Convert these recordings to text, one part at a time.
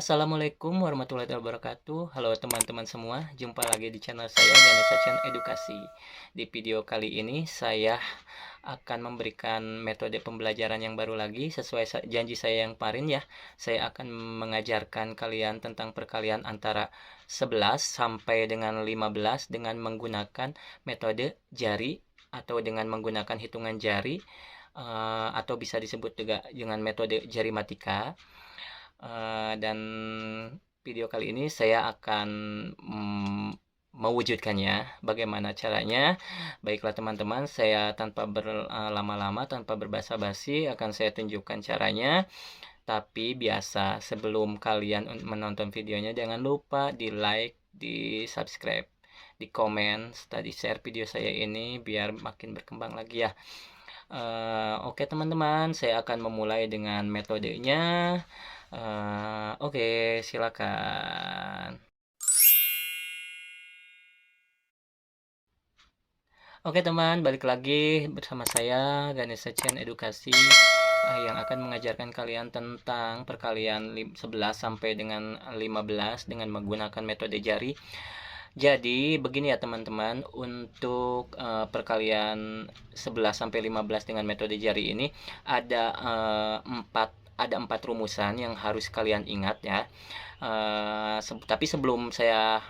Assalamualaikum warahmatullahi wabarakatuh. Halo teman-teman semua, jumpa lagi di channel saya Ganesha Chan Edukasi. Di video kali ini saya akan memberikan metode pembelajaran yang baru lagi sesuai janji saya yang kemarin ya. Saya akan mengajarkan kalian tentang perkalian antara 11 sampai dengan 15 dengan menggunakan metode jari atau dengan menggunakan hitungan jari atau bisa disebut juga dengan metode jari matika. Dan video kali ini saya akan mewujudkannya. Bagaimana caranya? Baiklah teman-teman, saya tanpa berlama-lama, tanpa berbasa-basi akan saya tunjukkan caranya. Tapi biasa, sebelum kalian menonton videonya, jangan lupa di like, di subscribe, di komen, serta di share video saya ini biar makin berkembang lagi ya. Oke teman-teman, saya akan memulai dengan metodenya. Oke, silakan. Oke teman, balik lagi bersama saya Ganesha Chan Edukasi yang akan mengajarkan kalian tentang perkalian 11 sampai dengan 15 dengan menggunakan metode jari. Jadi begini ya teman-teman, untuk perkalian 11 sampai 15 dengan metode jari ini ada 4 rumusan yang harus kalian ingat ya. Tapi sebelum saya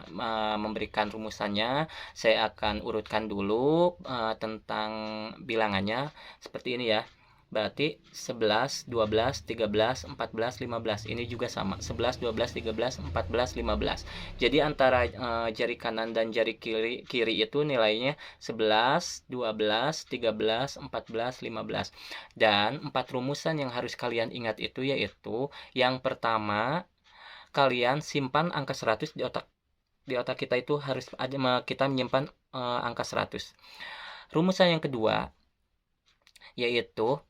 memberikan rumusannya, saya akan urutkan dulu tentang bilangannya seperti ini ya. Berarti 11, 12, 13, 14, 15. Ini juga sama. 11, 12, 13, 14, 15. Jadi antara jari kanan dan jari kiri itu nilainya 11, 12, 13, 14, 15. Dan 4 rumusan yang harus kalian ingat itu yaitu yang pertama, kalian simpan angka 100 di otak. Di otak kita itu harus ada, kita menyimpan angka 100. Rumusan yang kedua yaitu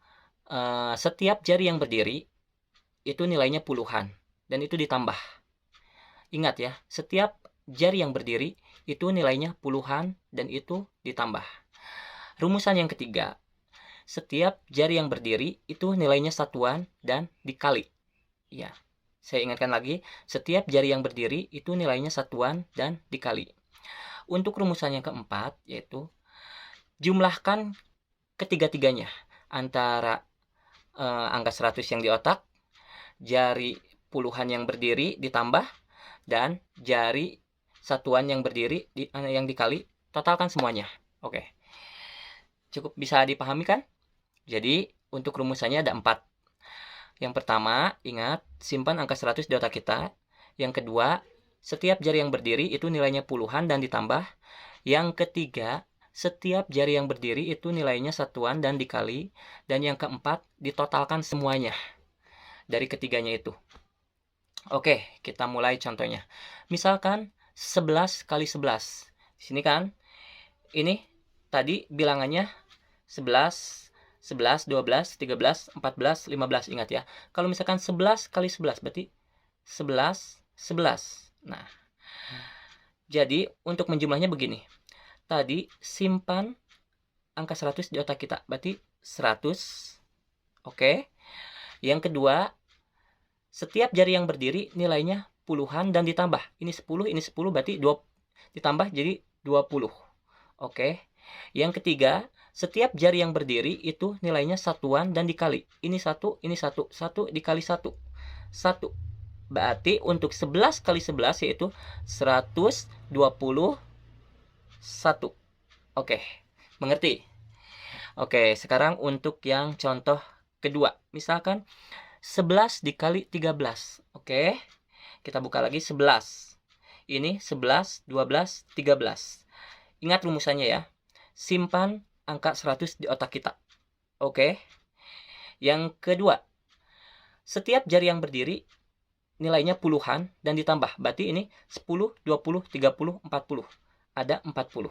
setiap jari yang berdiri itu nilainya puluhan dan itu ditambah. Ingat ya, setiap jari yang berdiri itu nilainya puluhan dan itu ditambah. Rumusan yang ketiga, setiap jari yang berdiri itu nilainya satuan dan dikali. Ya, saya ingatkan lagi, setiap jari yang berdiri itu nilainya satuan dan dikali. Untuk rumusan yang keempat yaitu jumlahkan ketiga-tiganya antara angka 100 yang di otak, jari puluhan yang berdiri ditambah, dan jari satuan yang berdiri yang dikali, totalkan semuanya. Oke. Cukup bisa dipahami kan? Jadi untuk rumusannya ada 4. Yang pertama, ingat, simpan angka 100 di otak kita. Yang kedua, setiap jari yang berdiri itu nilainya puluhan dan ditambah. Yang ketiga, setiap jari yang berdiri itu nilainya satuan dan dikali. Dan yang keempat, ditotalkan semuanya dari ketiganya itu. Oke, kita mulai contohnya. Misalkan 11 kali 11. Di sini kan, ini tadi bilangannya 11, 11, 12, 13, 14, 15. Ingat ya. Kalau misalkan 11 kali 11 berarti 11, 11. Nah, jadi untuk menjumlahnya begini. Tadi simpan angka 100 di otak kita. Berarti 100. Oke. Yang kedua, setiap jari yang berdiri nilainya puluhan dan ditambah. Ini 10, ini 10 berarti ditambah jadi 20. Oke. Yang ketiga, setiap jari yang berdiri itu nilainya satuan dan dikali. Ini 1, ini 1. 1 dikali 1. 1. Berarti untuk 11 kali 11 yaitu 121. Oke, mengerti? Oke, sekarang untuk yang contoh kedua. Misalkan 11 dikali 13. Oke, kita buka lagi 11. Ini 11, 12, 13. Ingat rumusannya ya. Simpan angka 100 di otak kita. Oke. Yang kedua, setiap jari yang berdiri nilainya puluhan dan ditambah. Berarti ini 10, 20, 30, 40. Ada 40.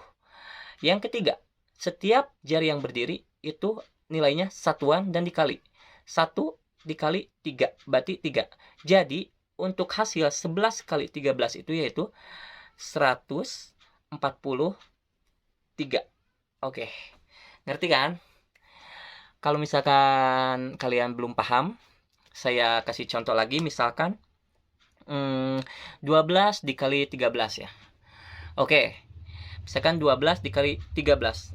Yang ketiga, setiap jari yang berdiri itu nilainya satuan dan dikali. 1 dikali 3, berarti 3. Jadi, untuk hasil 11 kali 13 itu yaitu 143. Oke, ngerti kan? Kalau misalkan kalian belum paham, saya kasih contoh lagi. Misalkan 12 dikali 13 ya. Oke, misalkan 12 dikali 13.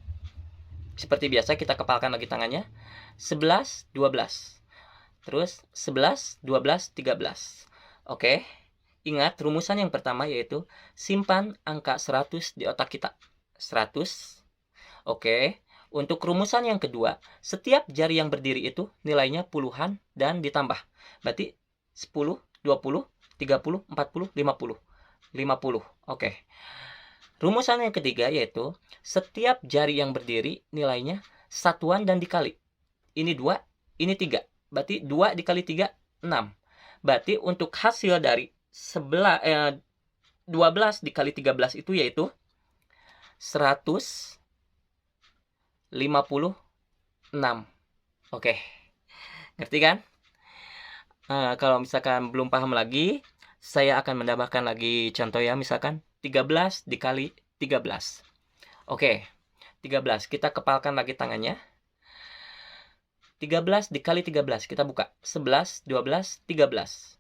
Seperti biasa kita kepalkan lagi tangannya. 11, 12. Terus 11, 12, 13. Oke, ingat rumusan yang pertama yaitu simpan angka 100 di otak kita. 100. Oke, untuk rumusan yang kedua, setiap jari yang berdiri itu nilainya puluhan dan ditambah. Berarti 10, 20, 30, 40, 50. 50. Oke. Rumusan yang ketiga yaitu setiap jari yang berdiri nilainya satuan dan dikali. Ini 2, ini 3. Berarti 2 dikali 3, 6. Berarti untuk hasil dari 12 dikali 13 itu yaitu 156. Oke. Ngerti kan? Kalau misalkan belum paham lagi, saya akan menambahkan lagi contoh ya, misalkan 13 dikali 13. Oke, 13. Kita kepalkan lagi tangannya. 13 dikali 13. Kita buka. 11, 12, 13.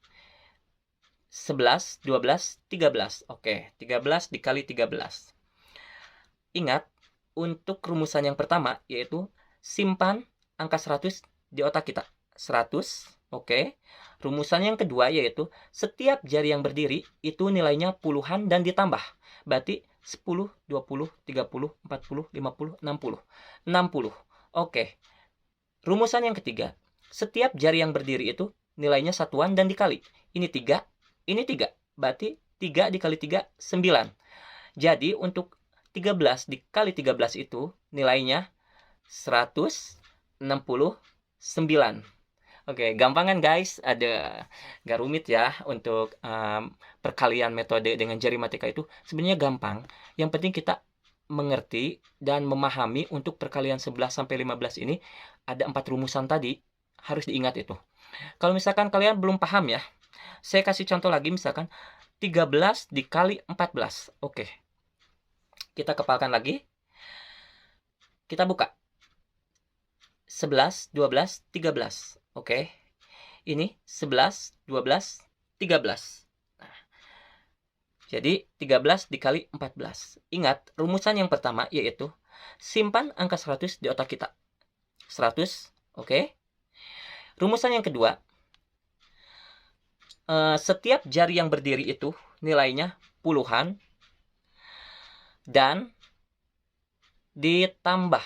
11, 12, 13. Oke, 13 dikali 13. Ingat, untuk rumusan yang pertama, yaitu simpan angka 100 di otak kita. 100, oke. Rumusan yang kedua yaitu setiap jari yang berdiri itu nilainya puluhan dan ditambah. Berarti 10, 20, 30, 40, 50, 60. 60. Oke. Rumusan yang ketiga, setiap jari yang berdiri itu nilainya satuan dan dikali. Ini 3, ini 3. Berarti 3 dikali 3, 9. Jadi untuk 13 dikali 13 itu nilainya 169. Oke, gampang kan guys? Gak rumit ya untuk perkalian metode dengan jari matika itu. Sebenarnya gampang. Yang penting kita mengerti dan memahami untuk perkalian 11 sampai 15 ini ada 4 rumusan tadi. Harus diingat itu. Kalau misalkan kalian belum paham ya, saya kasih contoh lagi misalkan 13 dikali 14. Oke. Kita kepalkan lagi. Kita buka. 11, 12, 13. Oke. Ini 11, 12, 13. Nah, jadi 13 dikali 14. Ingat, rumusan yang pertama yaitu simpan angka 100 di otak kita. 100, oke. Rumusan yang kedua, setiap jari yang berdiri itu nilainya puluhan dan ditambah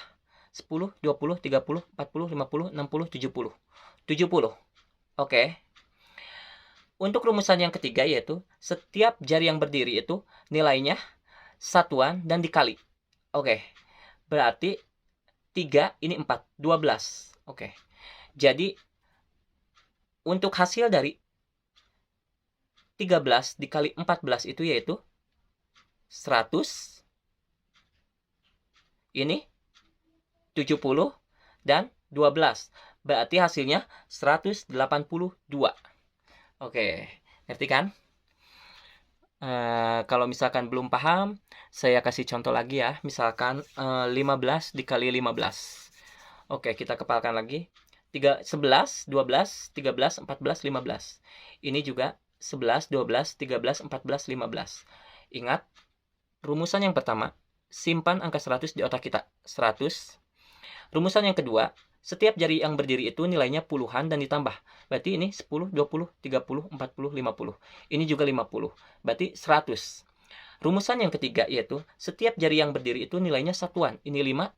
10, 20, 30, 40, 50, 60, 70. 70. Oke. Untuk rumusan yang ketiga yaitu setiap jari yang berdiri itu nilainya satuan dan dikali. Oke. Berarti 3 ini 4, 12. Oke. Jadi untuk hasil dari 13 dikali 14 itu yaitu 100. Ini 70 dan 12. Berarti hasilnya 182. Oke, ngerti kan? Kalau misalkan belum paham, saya kasih contoh lagi ya. Misalkan 15 dikali 15. Oke, kita kepalkan lagi. 11, 12, 13, 14, 15. Ini juga 11, 12, 13, 14, 15. Ingat, rumusan yang pertama, simpan angka 100 di otak kita. 100. Rumusan yang kedua, setiap jari yang berdiri itu nilainya puluhan dan ditambah. Berarti ini 10, 20, 30, 40, 50. Ini juga 50. Berarti 100. Rumusan yang ketiga yaitu setiap jari yang berdiri itu nilainya satuan. Ini 5,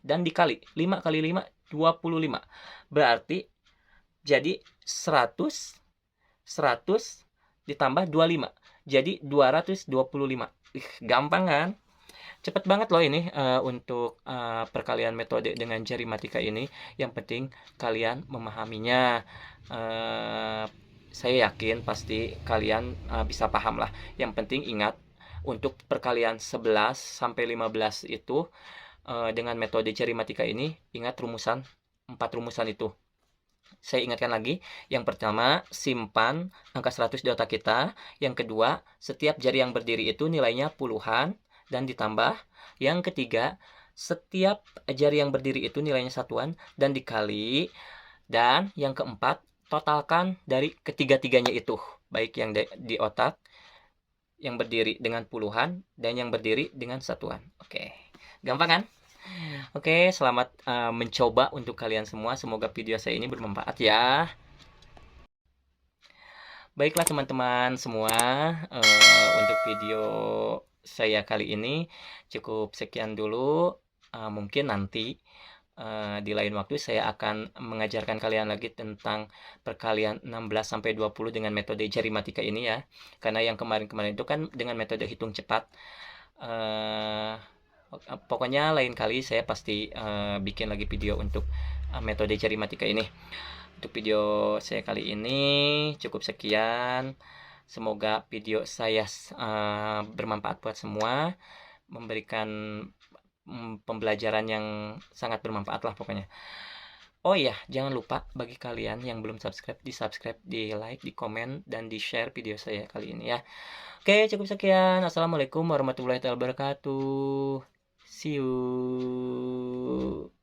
dan dikali. 5 kali 5, 25. Berarti jadi 100 ditambah 25. Jadi 225. Gampang kan? Cepet banget loh ini untuk perkalian metode dengan jari matika ini. Yang penting kalian memahaminya. Saya yakin pasti kalian bisa paham lah. Yang penting ingat untuk perkalian 11 sampai 15 itu dengan metode jari matika ini, ingat 4 rumusan itu. Saya ingatkan lagi, yang pertama simpan angka 100 di otak kita. Yang kedua, setiap jari yang berdiri itu nilainya puluhan dan ditambah. Yang ketiga, setiap jari yang berdiri itu nilainya satuan dan dikali. Dan yang keempat, totalkan dari ketiga-tiganya itu. baik yang di otak, yang berdiri dengan puluhan, dan yang berdiri dengan satuan. Oke, gampang kan? Oke, selamat mencoba untuk kalian semua. Semoga video saya ini bermanfaat ya. Baiklah teman-teman semua, untuk video saya kali ini cukup sekian dulu. Mungkin nanti di lain waktu saya akan mengajarkan kalian lagi tentang perkalian 16 sampai 20 dengan metode jari matika ini ya. Karena yang kemarin-kemarin itu kan dengan metode hitung cepat. Eh, Pokoknya lain kali saya pasti bikin lagi video untuk metode jari matika ini. Untuk video saya kali ini cukup sekian. Semoga video saya bermanfaat buat semua, memberikan pembelajaran yang sangat bermanfaat lah pokoknya. Oh iya, jangan lupa bagi kalian yang belum subscribe, di subscribe, di like, di komen, dan di share video saya kali ini ya. Oke, cukup sekian. Assalamualaikum warahmatullahi wabarakatuh. See you.